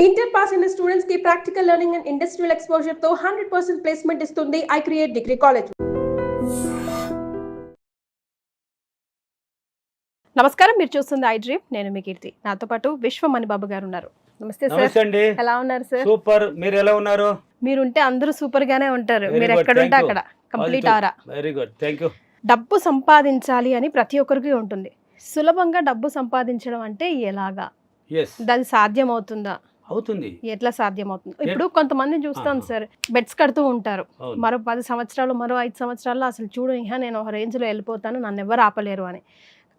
Inter pass అయిన students కి practical learning and industrial exposure తో 100% ప్లేస్మెంట్ ఇస్తుంది ఐ క్రియేట్ డిగ్రీ కాలేజ్. నమస్కారం, మీరు చూస్తుంది ఐ డ్రీమ్. నేను మీ కీర్తి. నాతో పాటు విశ్వమణి బాబు గారు ఉన్నారు. నమస్తే సార్. ఎలా ఉన్నారు సార్? సూపర్. మీరు ఎలా ఉన్నారు? మీరుంటే అందరూ సూపర్ గానే ఉంటారు. మీరు ఎక్కడ ఉంటే అక్కడ complete aura. Very good, thank you. డబ్బు సంపాదించాలి అని ప్రతి ఒక్కరికి ఉంటుంది. సులభంగా డబ్బు సంపాదించడం అంటే ఎలాగా? అది సాధ్యం అవుతుందా? అవుతుంది. ఎట్లా సాధ్యం అవుతుంది? ఇప్పుడు కొంతమంది చూస్తాం సార్, బెట్స్ కడుతూ ఉంటారు. మరో 10 సంవత్సరాలు, మరో 5 సంవత్సరాల్లో అసలు చూడు ఇంకా నేను ఒక రేంజ్ లో వెళ్ళిపోతాను, నన్ను ఎవరు ఆపలేరు అని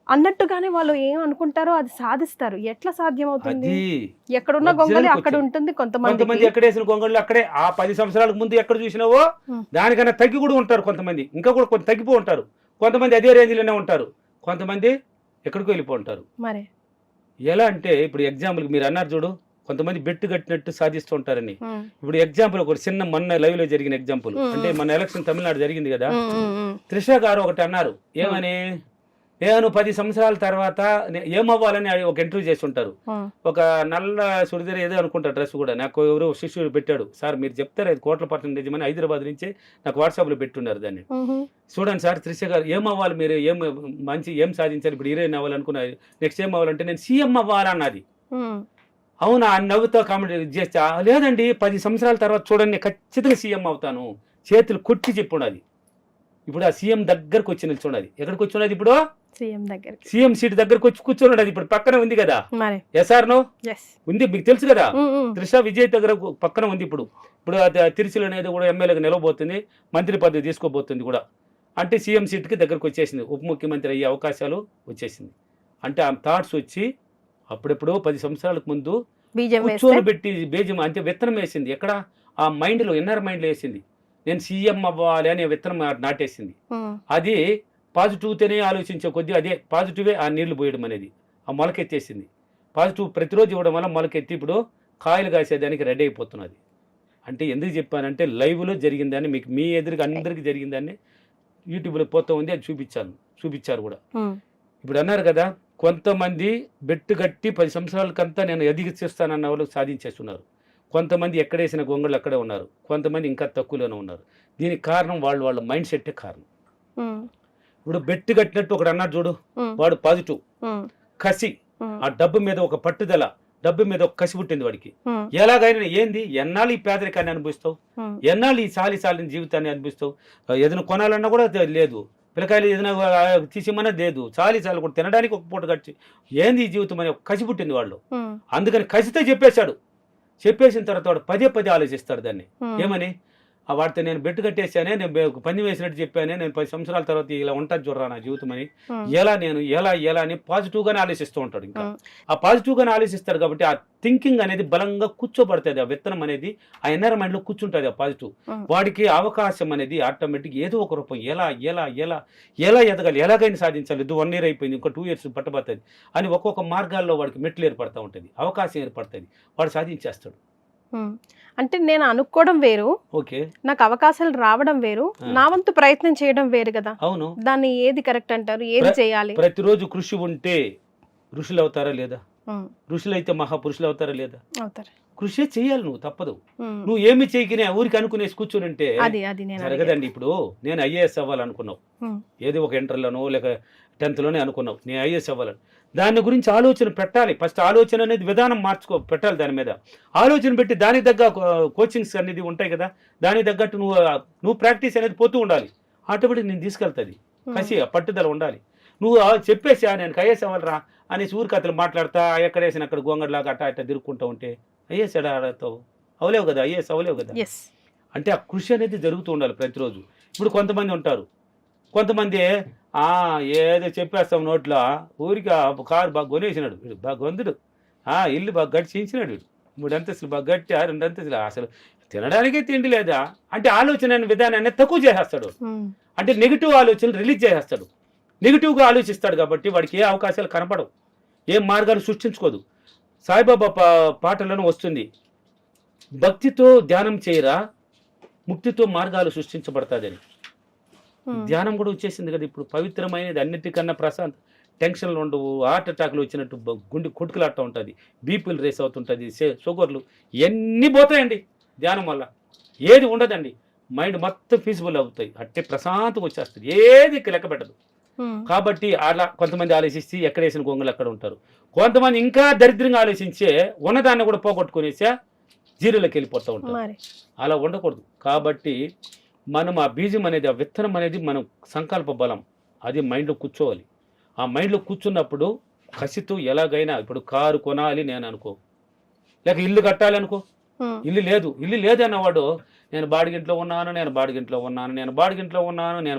అన్నట్టుగానే వాళ్ళు ఏం అనుకుంటారో అది సాధిస్తారు. ఎట్లా సాధ్యం అవుతుంది? ఎక్కడున్న గొంగళి అక్కడ ఉంటుంది. కొంతమంది ఎక్కడేసిన గొంగళ్ళు అక్కడే. ఆ 10 సంవత్సరాలకు ముందు ఎక్కడ చూసినావో దానికన్నా తగ్గి కూడా ఉంటారు. కొంతమంది ఇంకా కూడా కొంత తగ్గిపో ఉంటారు. కొంతమంది అదే రేంజ్ లోనే ఉంటారు. కొంతమంది ఎక్కడికో వెళ్ళిపో ఉంటారు. మరి ఎలా అంటే ఇప్పుడు ఎగ్జాంపుల్ మీరు అన్నారు చూడు, కొంతమంది బెట్టు కట్టినట్టు సాధిస్తూ ఉంటారని. ఇప్పుడు ఎగ్జాంపుల్ ఒక చిన్న మొన్న లైవ్ లో జరిగిన ఎగ్జాంపుల్ అంటే మన ఎలక్షన్ తమిళనాడు జరిగింది కదా, త్రిష గారు ఒకటి అన్నారు. ఏమని? నేను 10 సంవత్సరాల తర్వాత ఏమవ్వాలని ఒక ఇంటర్వ్యూ చేసి ఉంటారు. ఒక నల్ల సుడిదార్ ఏదో అనుకుంటారు డ్రెస్ కూడా. నాకు ఎవరో శిష్యుడు పెట్టాడు, సార్ మీరు చెప్తారు అది కోట్ల పట్టణం నిజమని హైదరాబాద్ నుంచి నాకు వాట్సాప్ లో పెట్టున్నారు. దాన్ని చూడండి సార్, త్రిష గారు ఏమవ్వాలి, మీరు ఏం సాధించాలి, ఇప్పుడు హీరోయిన్ అవ్వాలనుకున్నారు, నెక్స్ట్ ఏం అవ్వాలంటే నేను సీఎం అవ్వాలన్నది. అవునా అని నవ్వుతో కామెంట్ చేస్తా, లేదండి 10 సంవత్సరాల తర్వాత చూడండి ఖచ్చితంగా సీఎం అవుతాను, చేతులు కొట్టి చెప్పున్నది. ఇప్పుడు ఆ సీఎం దగ్గరకు వచ్చినది చూడది. ఎక్కడికి వచ్చినది? ఇప్పుడు సీఎం సీట్ దగ్గరకు వచ్చి కూర్చున్నది. ఇప్పుడు పక్కన ఉంది కదా, ఎస్ఆర్ నో ఉంది, మీకు తెలుసు కదా. త్రిష విజయ్ దగ్గర పక్కన ఉంది. ఇప్పుడు తిరుచులు అనేది కూడా ఎమ్మెల్యేగా నిలవబోతుంది, మంత్రి పదవి తీసుకోబోతుంది కూడా. అంటే సీఎం సీట్కి దగ్గరకు వచ్చేసింది, ఉప ముఖ్యమంత్రి అయ్యే అవకాశాలు వచ్చేసింది. అంటే ఆ థాట్స్ వచ్చి అప్పుడెప్పుడు 10 సంవత్సరాలకు ముందు కూర్చొని పెట్టి బీజం అంటే విత్తనం వేసింది. ఎక్కడ? ఆ మైండ్లో, ఇన్నర్ మైండ్లో వేసింది. నేను సీఎం అవ్వాలి అనే విత్తనం నాటేసింది. అది పాజిటివ్తోనే ఆలోచించే కొద్దీ అదే పాజిటివే ఆ నీళ్లు పోయడం అనేది ఆ మొలకెత్తేసింది. పాజిటివ్ ప్రతిరోజు ఇవ్వడం వల్ల మొలకెత్తి ఇప్పుడు కాయలు కాసేదానికి రెడీ అయిపోతున్నది. అంటే ఎందుకు చెప్పానంటే లైవ్లో జరిగిందని, మీకు మీ ఎదురుగా అందరికీ జరిగిందని యూట్యూబ్లో పోతూ ఉంది, అది చూపించారు కూడా. ఇప్పుడు అన్నారు కదా, కొంతమంది బెట్టు కట్టి 10 సంవత్సరాలకంతా నేను ఎదిగిస్తానన్న వాళ్ళు సాధించేస్తున్నారు. కొంతమంది ఎక్కడేసిన గొంగళ్ళు అక్కడే ఉన్నారు. కొంతమంది ఇంకా తక్కువలోనే ఉన్నారు. దీనికి కారణం వాళ్ళ మైండ్ సెట్టే కారణం. ఇప్పుడు బెట్టు కట్టినట్టు ఒకడు అన్నాడు చూడు, వాడు పాజిటివ్ కసి, ఆ డబ్బు మీద ఒక పట్టుదల, డబ్బు మీద ఒక కసి పుట్టింది వాడికి. ఎలాగైనా ఏంది, ఎన్నాళ్ళు ఈ పేదరికాన్ని అనుభవిస్తావు, ఎన్నాళ్ళు ఈ సాలిన జీవితాన్ని అనుభవిస్తావు, ఏదైనా కొనాలన్నా కూడా లేదు, పిల్లకాయలు ఏదైనా తీసిమన్నా లేదు, చాలి కూడా తినడానికి ఒక పూట కట్టి ఏంది ఈ జీవితం అని ఒక కసి పుట్టింది వాళ్ళు. అందుకని కసితో చెప్పేసిన తర్వాత వాడు పదే ఆలోచిస్తాడు దాన్ని. ఏమని? వాడితే నేను బెట్టు కట్టేసానే, నేను పని వేసినట్టు చెప్పానే, నేను 10 సంవత్సరాల తర్వాత ఇలా ఉంటుంది చూడరా నా జీవితం అని ఎలా అని పాజిటివ్గానే ఆలోచిస్తూ ఉంటాడు. ఇంకా ఆ పాజిటివ్గానే ఆలోచిస్తాడు కాబట్టి ఆ థింకింగ్ అనేది బలంగా కూర్చోబడుతుంది. ఆ విత్తనం అనేది ఆ ఇన్నర్ మైండ్లో కూర్చుంటుంది. ఆ పాజిటివ్ వాడికి అవకాశం అనేది ఆటోమేటిక్ ఏదో ఒక రూపం ఎలా ఎదగాలి, ఎలాగైనా సాధించాలి. ఇది 1 year అయిపోయింది, ఇంకో 2 years పట్టబడుతుంది అని ఒక్కొక్క మార్గాల్లో వాడికి మెట్లు ఏర్పడుతూ ఉంటుంది, అవకాశం ఏర్పడుతుంది, వాడు సాధించేస్తాడు. అంటే నేను అనుకోవడం వేరు, ఓకే, నాకు అవకాశాలు రావడం వేరు, నా వంతు ప్రయత్నం చేయడం వేరు కదా. అవును, దాన్ని ఏది కరెక్ట్ అంటారు? ఏది చేయాలి? ప్రతిరోజు కృషి ఉంటే ఋషులు అవుతారా లేదా? ఋషులు అయితే మహాపురుషులు అవుతారా లేదా? అవుతారు. కృషి చేయాలి, నువ్వు తప్పదు. నువ్వు ఏమి చేయకనే ఊరికి అనుకునేసి కూర్చుని ఉంటే జరగదండి. ఇప్పుడు నేను ఐఏఎస్ అవ్వాలనుకున్నావు, ఏదో ఒక ఇంటర్లోనో లేక 10th లోనే అనుకున్నావు నేను ఐఏఎస్ అవ్వాలని. దాని గురించి ఆలోచన పెట్టాలి. ఫస్ట్ ఆలోచన అనేది విధానం పెట్టాలి. దాని మీద ఆలోచన పెట్టి దానికి తగ్గ కోచింగ్స్ అనేది ఉంటాయి కదా, దానికి తగ్గట్టు నువ్వు ప్రాక్టీస్ అనేది పోతూ ఉండాలి. ఆటోమేటిక్ నేను తీసుకెళ్తుంది. కసి పట్టుదల ఉండాలి. నువ్వు చెప్పేసి నేను ఐఏఎస్ అవ్వాలరా అని ఊరి కథలు మాట్లాడతా ఎక్కడేసిన అక్కడ గోంగడ్లాగా అట్ట తిరుగుకుంటూ ఉంటే ఐఏఎస్ ఆడతావు, అవలేవు కదా, ఐఏఎస్ అవలేవు కదా. అంటే ఆ కృషి అనేది జరుగుతూ ఉండాలి ప్రతిరోజు. ఇప్పుడు కొంతమంది ఉంటారు, కొంతమంది ఏదో చెప్పేస్తాం నోట్లో, ఊరికి కారు బాగా కొనేసినాడు వీడు, బాగా గొంతుడు, ఇల్లు బాగా గడిచించినాడు వీడు, 3 అంతస్తులు బాగా గట్టి 2 అంతస్తులు, అసలు తినడానికే తిండి లేదా అంటే ఆలోచన విధానాన్ని తక్కువ చేసేస్తాడు. అంటే నెగిటివ్ ఆలోచనలు రిలీజ్ చేసేస్తాడు, నెగిటివ్గా ఆలోచిస్తాడు. కాబట్టి వాడికి ఏ అవకాశాలు కనపడవు, ఏ మార్గాలు సృష్టించుకోదు. సాయిబాబా పాటలను వస్తుంది, భక్తితో ధ్యానం చేయరా ముక్తితో మార్గాలు సృష్టించబడతాదని. ధ్యానం కూడా వచ్చేసింది కదా ఇప్పుడు, పవిత్రమైనది అన్నిటికన్నా ప్రశాంత్ టెన్షన్లు ఉండవు, హార్ట్ అటాక్లు వచ్చినట్టు గుండె కొట్టుకులాడుతూ ఉంటుంది, బీపీలు రేస్ అవుతుంటుంది, షుగర్లు ఇవన్నీ పోతాయండి ధ్యానం వల్ల. ఏది ఉండదండి, మైండ్ మొత్తం పీస్ఫుల్ అవుతాయి, అట్టే ప్రశాంతంగా వచ్చేస్తుంది, ఏది లెక్క పెట్టదు. కాబట్టి అలా కొంతమంది ఆలోచిస్తే ఎక్కడ వేసిన గొంగలు అక్కడ ఉంటారు, కొంతమంది ఇంకా దరిద్రంగా ఆలోచించే ఉన్నదాన్ని కూడా పోగొట్టుకునేసా జీరోలోకి వెళ్ళిపోతూ ఉంటారు. అలా ఉండకూడదు. కాబట్టి మనం ఆ బీజం అనేది, ఆ విత్తనం అనేది మనం సంకల్ప బలం, అది మైండ్లో కూర్చోవాలి. ఆ మైండ్లో కూర్చున్నప్పుడు కసితో ఎలాగైనా, ఇప్పుడు కారు కొనాలి నేను అనుకో, లేక ఇల్లు కట్టాలి అనుకో, ఇల్లు లేదు అన్నవాడు నేను బాడిగింట్లో ఉన్నాను, నేను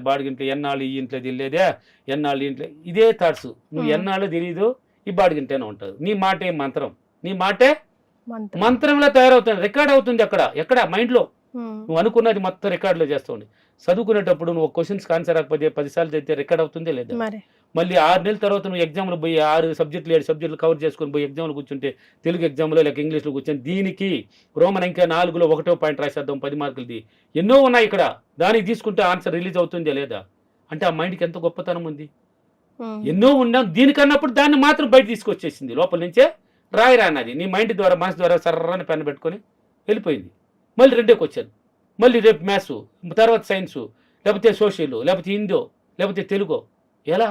బాడిగింట్లో ఎన్నాళ్ళు ఈ ఇంట్లో తెలియదే, ఎన్నాళ్ళు ఈ ఇంట్లో ఇదే థాట్స్, నువ్వు ఎన్నాళ్ళు తెలియదు ఈ బాడిగింటేనే ఉంటుంది. నీ మాటే మంత్రం, నీ మాటే మంత్రంలో తయారవుతుంది, రికార్డ్ అవుతుంది ఎక్కడ మైండ్లో. నువ్వు అనుకున్నది మొత్తం రికార్డులో చేస్తుంది. చదువుకునేటప్పుడు నువ్వు క్వశ్చన్స్ ఆన్సర్ రాకపోతే 10 సార్లు చదివితే రికార్డ్ అవుతుందే లేదా? మళ్ళీ 6 నెలల తర్వాత నువ్వు ఎగ్జామ్లో పోయి 6 సబ్జెక్టులు 7 సబ్జెక్టులు కవర్ చేసుకుని పోయి ఎగ్జామ్లో కూర్చుంటే, తెలుగు ఎగ్జామ్లో లేక ఇంగ్లీష్లో కూర్చొని దీనికి రోమన్ ఇంకా 4లో 1 పాయింట్ రాసేద్దాం 10 మార్కులది, ఎన్నో ఉన్నాయి ఇక్కడ, దానికి తీసుకుంటే ఆన్సర్ రిలీజ్ అవుతుందే లేదా? అంటే ఆ మైండ్కి ఎంత గొప్పతనం ఉంది. ఎన్నో ఉన్నా దీనికన్నప్పుడు దాన్ని మాత్రం బయట తీసుకొచ్చేసింది, లోపల నుంచే రాయి రానది నీ మైండ్ ద్వారా, మనసు ద్వారా సర్రని పెన్ను పెట్టుకొని వెళ్ళిపోయింది. మళ్ళీ రెండే క్వశ్చన్, మళ్ళీ రేపు మ్యాథ్స్, తర్వాత సైన్సు, లేకపోతే సోషల్, లేకపోతే హిందీ, లేకపోతే తెలుగు. ఎలా?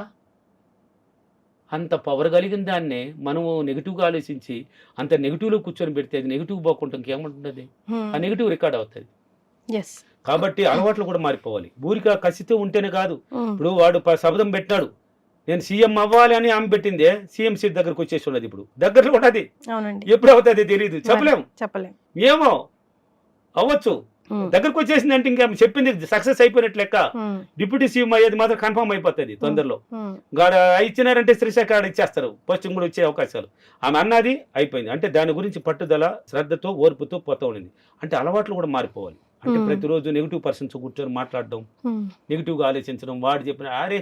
అంత పవర్ కలిగిన దాన్నే మనము నెగిటివ్గా ఆలోచించి అంత నెగిటివ్లో కూర్చొని పెడితే అది నెగిటివ్ పోకుండా ఇంకేముంటుంది, ఆ నెగిటివ్ రికార్డ్ అవుతుంది. కాబట్టి అలవాట్లు కూడా మారిపోవాలి. ఊరిక కసితో ఉంటేనే కాదు. ఇప్పుడు వాడు శబ్దం పెట్టినాడు, నేను సీఎం అవ్వాలి అని ఆమె పెట్టిందే, సీఎం సీట్ దగ్గరకు వచ్చేసి ఉన్నది, ఇప్పుడు దగ్గరలో ఉన్నది, ఎప్పుడు అవుతుంది తెలియదు, చెప్పలేము, ఏమో అవ్వచ్చు, దగ్గరకు వచ్చేసింది అంటే ఇంకా చెప్పింది సక్సెస్ అయిపోయినట్లు లెక్క. డిప్యూటీ సీఎం అయ్యేది మాత్రం కన్ఫర్మ్ అయిపోతుంది తొందరలో. ఇచ్చినారంటే శ్రీశాఖ ఇచ్చేస్తారు, పోస్టింగ్ కూడా వచ్చే అవకాశాలు. ఆమె అన్నది అయిపోయింది అంటే దాని గురించి పట్టుదల, శ్రద్ధతో, ఓర్పుతో పోతూ ఉండింది. అంటే అలవాట్లు కూడా మారిపోవాలి. అంటే ప్రతిరోజు నెగిటివ్ పర్సన్స్ కూర్చొని మాట్లాడడం, నెగిటివ్గా ఆలోచించడం, వాడు చెప్పిన అరే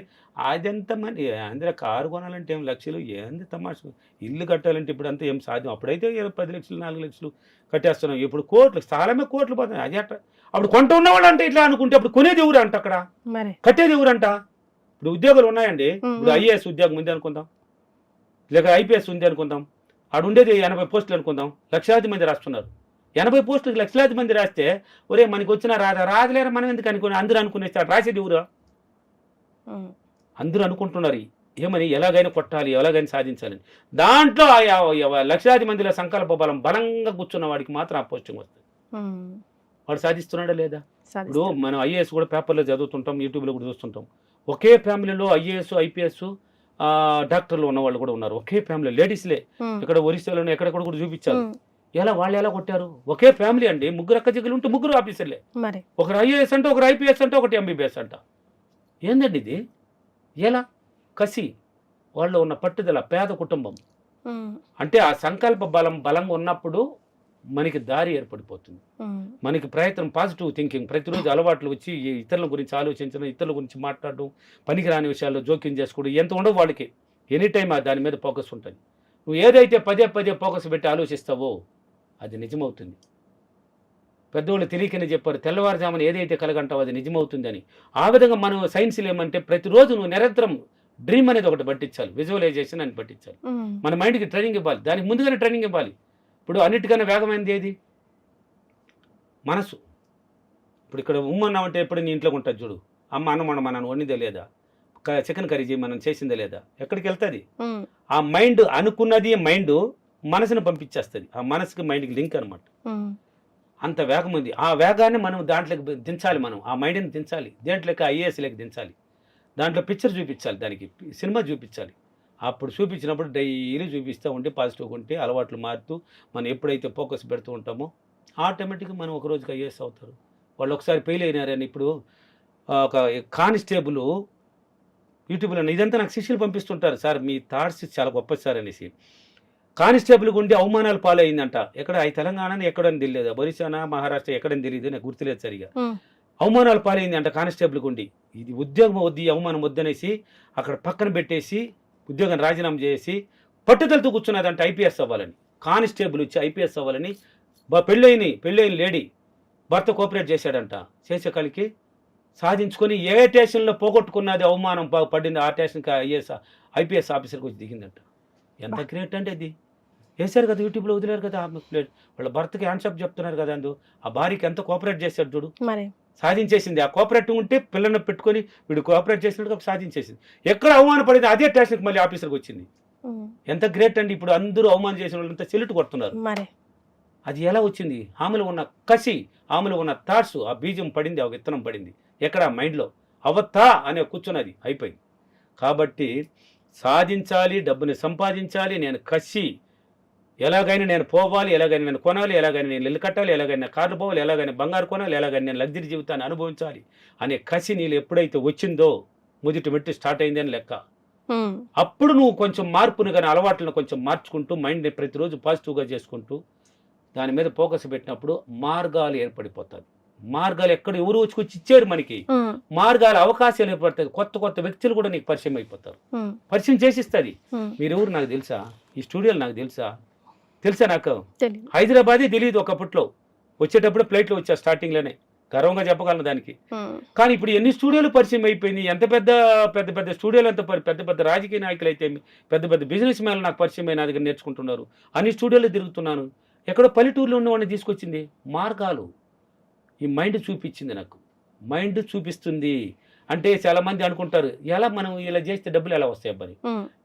అదెంత మంది అందరూ కారు కొనాలంటే ఏం లక్షలు, ఏంది తమాషా, ఇల్లు కట్టాలంటే ఇప్పుడు అంతా ఏం సాధ్యం. అప్పుడైతే 10 లక్షలు 4 లక్షలు కట్టేస్తున్నాం, ఇప్పుడు కోట్లు, స్థలమే కోట్లు పోతున్నాయి. అది అట్లా అప్పుడు కొంట ఉన్నవాళ్ళు అంటే ఇట్లా అనుకుంటే అప్పుడు కొనేది ఎవరు అంట, అక్కడ కట్టేది ఎవరంట. ఇప్పుడు ఉద్యోగాలు ఉన్నాయండి, ఇప్పుడు ఐఏఎస్ ఉద్యోగం ఉంది అనుకుందాం, లేక ఐపీఎస్ ఉంది అనుకుందాం, ఆడు ఉండేది 80 పోస్టులు అనుకుందాం, లక్షలాది మంది రాస్తున్నారు. 80 పోస్టులకు లక్షలాది మంది రాస్తే ఒరే మనకి వచ్చిన రాదులేరా మనం ఎందుకు అనుకుని అందరూ అనుకునేస్తారు, రాసేది ఎవరు? అందరూ అనుకుంటున్నారు ఏమని, ఎలాగైనా కొట్టాలి, ఎలాగైనా సాధించాలని. దాంట్లో లక్షలాది మందిలో సంకల్ప బలం బలంగా కూర్చున్న వాడికి మాత్రం ఆ పోస్టింగ్ వస్తుంది. వాడు సాధిస్తున్నాడా లేదా? ఇప్పుడు మనం ఐఏఎస్ కూడా పేపర్లో చదువుతుంటాం, యూట్యూబ్లో కూడా చూస్తుంటాం. ఒకే ఫ్యామిలీలో ఐఏఎస్ ఐపీఎస్ డాక్టర్లు ఉన్న వాళ్ళు కూడా ఉన్నారు, ఒకే ఫ్యామిలీ లేడీస్లే. ఇక్కడ ఒరిస్సాలోనే ఎక్కడెక్కడ కూడా చూపించారు. వాళ్ళు ఎలా కొట్టారు? ఒకే ఫ్యామిలీ అండి, 3 అక్క చెల్లెలు ఉంటే 3 ఆఫీసర్లే, ఒకరు ఐఏఎస్ అంటే, ఒకరు ఐపీఎస్ అంటే, ఒకటి ఎంబీబీఎస్ అంట. ఏందండి ఇది? ఎలా? కసి, వాళ్ళు ఉన్న పట్టుదల, పేద కుటుంబం. అంటే ఆ సంకల్ప బలంగా ఉన్నప్పుడు మనకి దారి ఏర్పడిపోతుంది, మనకి ప్రయత్నం, పాజిటివ్ థింకింగ్, ప్రతిరోజు అలవాట్లు వచ్చి ఇతరుల గురించి ఆలోచించడం, ఇతరుల గురించి మాట్లాడడం, పనికి రాని విషయాల్లో జోక్యం చేసుకోవడం ఎంత ఉండవు వాళ్ళకి. ఎనీ టైం దాని మీద ఫోకస్ ఉంటుంది. నువ్వు ఏదైతే పదే ఫోకస్ పెట్టి ఆలోచిస్తావో అది నిజమవుతుంది. పెద్దవాళ్ళు తెలియకనే చెప్పారు, తెల్లవారుజామున ఏదైతే కలగంటావో అది నిజమవుతుందని. ఆ విధంగా మనం సైన్స్లో ఏమంటే ప్రతిరోజు నువ్వు నిరంతరం డ్రీమ్ అనేది ఒకటి పట్టించాలి, విజువలైజేషన్ అని పట్టించాలి. మన మైండ్కి ట్రైనింగ్ ఇవ్వాలి, దానికి ముందుగానే ట్రైనింగ్ ఇవ్వాలి. ఇప్పుడు అన్నిటికన్నా వేగమైనది ఏది? మనసు. ఇప్పుడు ఇక్కడ ఉమ్మన్నామంటే ఎప్పుడు నీ ఇంట్లోకి ఉంటుంది చూడు, అమ్మ అన్నమన్న మనం వండిందే లేదా, చికెన్ కర్రీ మనం చేసిందే లేదా, ఎక్కడికి వెళ్తుంది? ఆ మైండ్ అనుకున్నది, మైండ్ మనసును పంపించేస్తుంది. ఆ మనసుకి మైండ్కి లింక్ అనమాట. అంత వేగం ఉంది. ఆ వేగాన్ని మనం దాంట్లోకి దించాలి, మనం ఆ మైండ్ని దించాలి, దేంట్లోకి ఐఏఎస్లోకి దించాలి, దాంట్లో పిక్చర్ చూపించాలి, దానికి సినిమా చూపించాలి. అప్పుడు చూపించినప్పుడు డైలీ చూపిస్తూ ఉంటే పాజిటివ్గా ఉంటే అలవాట్లు మారుతూ మనం ఎప్పుడైతే ఫోకస్ పెడుతూ ఉంటామో ఆటోమేటిక్గా మనం ఒక రోజుకి ఐఏఎస్ అవుతారు. వాళ్ళు ఒకసారి ఫెయిల్ అయినారని ఇప్పుడు ఒక కానిస్టేబుల్ యూట్యూబ్లో ఇదంతా నాకు శిష్యులు పంపిస్తుంటారు, సార్ మీ థాట్స్ చాలా గొప్ప సార్ అనేసి. కానిస్టేబుల్కి ఉండి అవమానాలు పాలైందంట. ఎక్కడ తెలంగాణని ఎక్కడని తెలియదు, ఒరిస్సానా మహారాష్ట్ర ఎక్కడని తెలియదు, నాకు గుర్తులేదు సరిగా. అవమానాలు పాలైంది అంట కానిస్టేబుల్కి ఉండి. ఇది ఉద్యోగం వద్దు, అవమానం వద్దనేసి అక్కడ పక్కన పెట్టేసి ఉద్యోగం రాజీనామా చేసి పట్టుదలతో కూర్చున్నదంట ఐపీఎస్ అవ్వాలని. కానిస్టేబుల్ వచ్చి ఐపీఎస్ అవ్వాలని పెళ్ళైన లేడీ భర్త కోఆపరేట్ చేశాడంట. చేసేకాలికి సాధించుకొని ఏ స్టేషన్లో పోగొట్టుకున్నది అవమానం పడింది ఆ స్టేషన్కి ఐపీఎస్ ఆఫీసర్కి వచ్చి దిగిందంట. ఎంత గ్రేట్ అంటే అది వేశారు కదా, యూట్యూబ్లో వదిలేరు కదా, వాళ్ళ భర్తకి హ్యాండ్షాప్ చెప్తున్నారు కదా, ఆ భార్యకి ఎంత కోఆపరేట్ చేశాడు చూడు, సాధించేసింది. ఆ కోఆపరేట్ ఉంటే పిల్లలను పెట్టుకొని వీడు కోఆపరేట్ చేసినట్టు సాధించేసింది. ఎక్కడ అవమానపడింది అదే స్టేషన్కి మళ్ళీ ఆఫీసర్కి వచ్చింది. ఎంత గ్రేట్ అండి. ఇప్పుడు అందరూ అవమానం చేసిన వాళ్ళంతా చెల్లుటు కొడుతున్నారు. అది ఎలా వచ్చింది? ఆమెలో ఉన్న కసి, ఆమెలో ఉన్న థాట్స్, ఆ బీజం పడింది, ఆ విత్తనం పడింది ఎక్కడ మైండ్లో, అవత్తా అనే కూర్చున్నది, అయిపోయింది. కాబట్టి సాధించాలి, డబ్బుని సంపాదించాలి, నేను కసి, ఎలాగైనా నేను పోవాలి, ఎలాగైనా నేను కొనాలి, ఎలాగైనా నేను ఇల్లు కట్టాలి, ఎలాగైనా కార్లు పోవాలి, ఎలాగైనా బంగారు కొనాలి, ఎలాగైనా నేను లగ్జరీ జీవితాన్ని అనుభవించాలి అనే కసి నీళ్ళు ఎప్పుడైతే వచ్చిందో మొదటి మెట్టు స్టార్ట్ అయింది అని లెక్క. అప్పుడు నువ్వు కొంచెం మార్పుని కానీ అలవాట్లను కొంచెం మార్చుకుంటూ మైండ్ని ప్రతిరోజు పాజిటివ్గా చేసుకుంటూ దాని మీద ఫోకస్ పెట్టినప్పుడు మార్గాలు ఏర్పడిపోతాయి. మార్గాలు ఎక్కడ ఎవరు వచ్చి ఇచ్చారు మనకి, మార్గాల అవకాశాలు ఏర్పడతాయి. కొత్త కొత్త వ్యక్తులు కూడా నీకు పరిచయం అయిపోతారు, పరిచయం చేసిస్తుంది. మీరెవరు నాకు తెలుసా, ఈ స్టూడియోలు నాకు తెలుసా నాకు హైదరాబాదే తెలియదు ఒకప్పట్లో. వచ్చేటప్పుడు ఫ్లైట్లో వచ్చా, స్టార్టింగ్లోనే గర్వంగా చెప్పగలను దానికి. కానీ ఇప్పుడు ఎన్ని స్టూడియోలు పరిచయం అయిపోయింది, ఎంత పెద్ద పెద్ద పెద్ద స్టూడియోలు, ఎంత పెద్ద పెద్ద రాజకీయ నాయకులు అయితే, పెద్ద పెద్ద బిజినెస్ మ్యాన్లు నాకు పరిచయం అయిన దగ్గర నేర్చుకుంటున్నారు. అన్ని స్టూడియోలు తిరుగుతున్నాను. ఎక్కడో పల్లెటూరులో ఉన్నవాడిని తీసుకొచ్చింది మార్గాలు, ఈ మైండ్ చూపించింది నాకు. మైండ్ చూపిస్తుంది అంటే చాలా మంది అనుకుంటారు ఎలా మనం ఇలా చేస్తే డబ్బులు ఎలా వస్తాయి అబ్బాయి.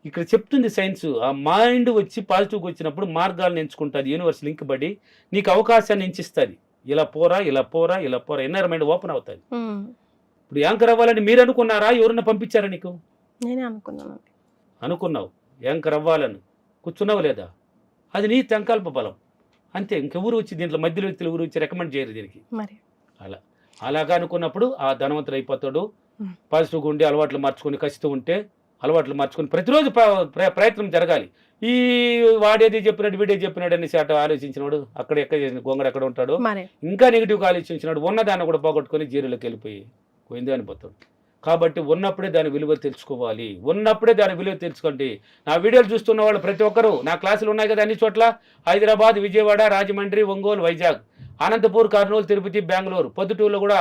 ఇక్కడ చెప్తుంది సైన్స్, ఆ మైండ్ వచ్చి పాజిటివ్గా వచ్చినప్పుడు మార్గాలను ఎంచుకుంటుంది. యూనివర్స్ లింక్ బడి నీకు అవకాశాన్ని ఎంచిస్తుంది. ఇలా పోరా, ఇలా పోరా, ఇలా పోరా, ఇన్నర్ మైండ్ ఓపెన్ అవుతుంది. ఇప్పుడు యాంకర్ అవ్వాలని మీరు అనుకున్నారా, ఎవరన్నా పంపించారా నీకు? నేనే అనుకున్నావు యాంకర్ అవ్వాలని, కూర్చున్నావు లేదా, అది నీ సంకల్ప బలం అంతే. ఇంకెవరు వచ్చి దీంట్లో మధ్యలో వ్యక్తులు ఎవరు వచ్చి రికమెండ్ చేయరు దీనికి. అలాగా అనుకున్నప్పుడు ఆ ధనవంతుడు అయిపోతాడు. పాజిటివ్గా ఉండి అలవాట్లు మార్చుకొని కసితో ఉంటే అలవాట్లు మార్చుకొని ప్రతిరోజు ప్రయత్నం జరగాలి. ఈ వాడేది చెప్పినాడు వీడే చెప్పినాడు అనేసి అటు ఆలోచించినాడు అక్కడ ఎక్కడ చేసిన గొంగడు ఎక్కడ ఉంటాడు, ఇంకా నెగిటివ్గా ఆలోచించినాడు, ఉన్నదాన్ని కూడా పోగొట్టుకొని జీరోలోకి వెళ్ళిపోయి పోయింది అనిపోతాడు. కాబట్టి ఉన్నప్పుడే దాని విలువ తెలుసుకోవాలి, ఉన్నప్పుడే దాని విలువ తెలుసుకోండి. నా వీడియోలు చూస్తున్న వాళ్ళు ప్రతి ఒక్కరూ, నా క్లాసులు ఉన్నాయి కదా అన్ని చోట్ల, హైదరాబాద్, విజయవాడ, రాజమండ్రి, ఒంగోలు, వైజాగ్, అనంతపూర్, కర్నూలు, తిరుపతి, బెంగళూరు, పొద్దుటూరులో కూడా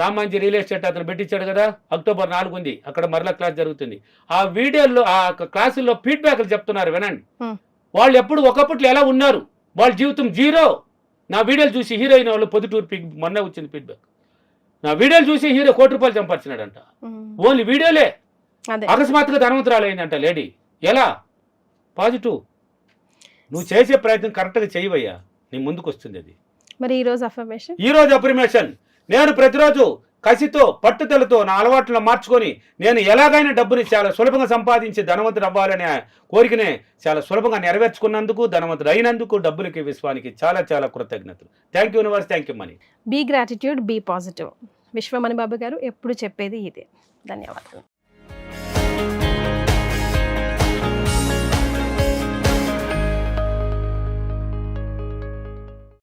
రామాంజీ రియల్ ఎస్టేట్ అతను పెట్టించాడు కదా, October 4 ఉంది, అక్కడ మరలా క్లాస్ జరుగుతుంది. ఆ వీడియోల్లో ఆ క్లాసుల్లో ఫీడ్బ్యాక్లు చెప్తున్నారు, వినండి. వాళ్ళు ఎప్పుడు ఒకప్పట్లో ఎలా ఉన్నారు, వాళ్ళ జీవితం జీరో. నా వీడియోలు చూసి హీరో అయిన వాళ్ళు పొద్దుటూరు మొన్న వచ్చింది ఫీడ్బ్యాక్. నా వీడియోలు చూసి హీరో ₹1 కోటి సంపాదించినాడంట, ఓన్లీ వీడియోలే. అకస్మాత్తుగా ధనవంతురాలు అయిందంట లేడీ. ఎలా? పాజిటివ్. నువ్వు చేసే ప్రయత్నం కరెక్ట్గా చేయవయ్యా, నీ ముందుకు వస్తుంది అది. మరి ఈ రోజు అఫర్మేషన్, నేను ప్రతిరోజు కసితో పట్టుదలతో నా అలవాట్లను మార్చుకొని నేను ఎలాగైనా డబ్బుని చాలా సులభంగా సంపాదించి ధనవంతుడు అవ్వాలనే కోరికనే చాలా సులభంగా నెరవేర్చుకున్నందుకు, ధనవంతుడు అయినందుకు, డబ్బులకి విశ్వానికి చాలా చాలా కృతజ్ఞతలు. Thank you universe, thank you money. Be gratitude, be positive. Vishwamani Babu గారు ఎప్పుడు చెప్పేది ఇదే. ధన్యవాదాలు.